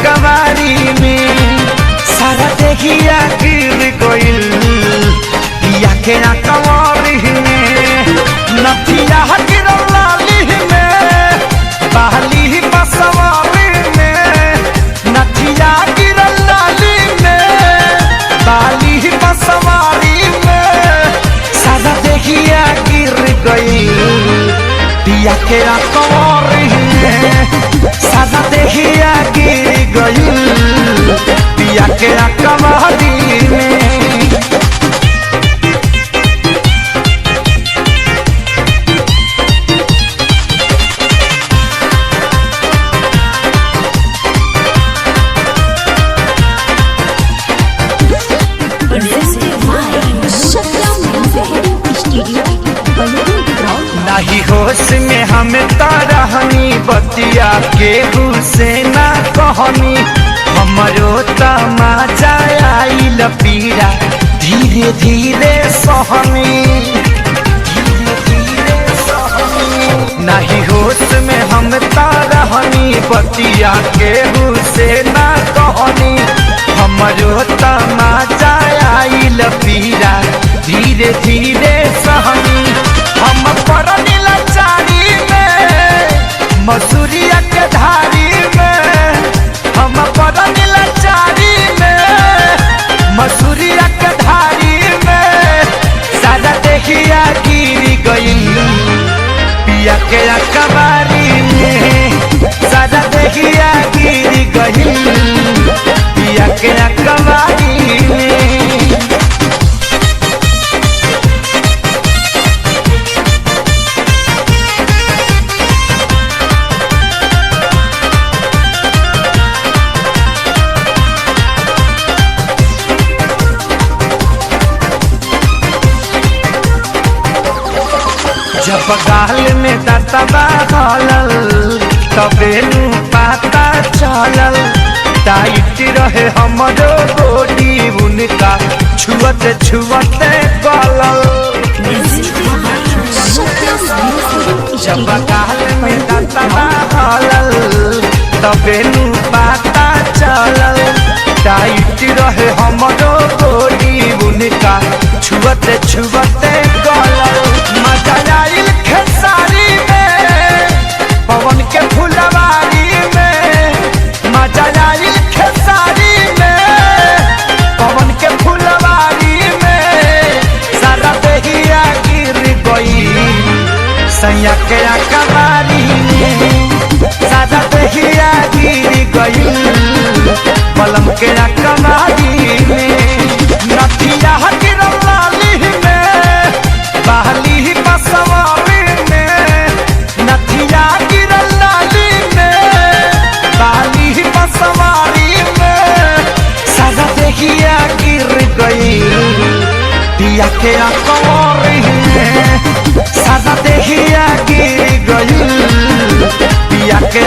कवारी में सारा देखिया गिर गइल पिया के कवारी में नथिया गिरल लाली में बहली बसवारी में नथिया गिरल लाली में बहली बसवारी में सारा देखिया गिर गइल पिया के कवारी में सादा देखिया गिर गइल पिया के कवारी में नहीं होश में हम तारहनी बतिया के से ना कहनी हमरो तमाचा आइल पीड़ा धीरे धीरे सहनी नहीं होश में हम तारहनी बतिया के से ना कहनी हमरो तमाचा आइल पीड़ा धीरे धीरे सहनी हम पड़नी लाचारी में मसूरिया के धारी में हम पड़नी लाचारी में मसूरिया के धारी में सादा देखिया गिर गइल पिया के कवारी में सादा देखिया गिर गइल पिया के कवारी में जब गाल में दतबा हलल तबे नु पता चलल टाइट रहे हमरो बॉडी उनका छुअते छुअते गलल जब गाल में दतबा हलल तबे नु पता चलल टाइट रहे हमरो बॉडी उनका छुअते छुअते गलल मजा आइल खेसारी में पवन के फुलवारी में मजा आइल खेसारी में पवन के फुलवारी में सारा देहिया गिर गई सैया के कवारी में सारा देहिया गिर गई पलम के कवारी में नथिया गिरल लाली में बहली बसवारी में नथिया गिरल लाली में बहली बसवारी में सादा देखिया गिर गई पिया के कवारी में सादा देखिया गिर गई पिया के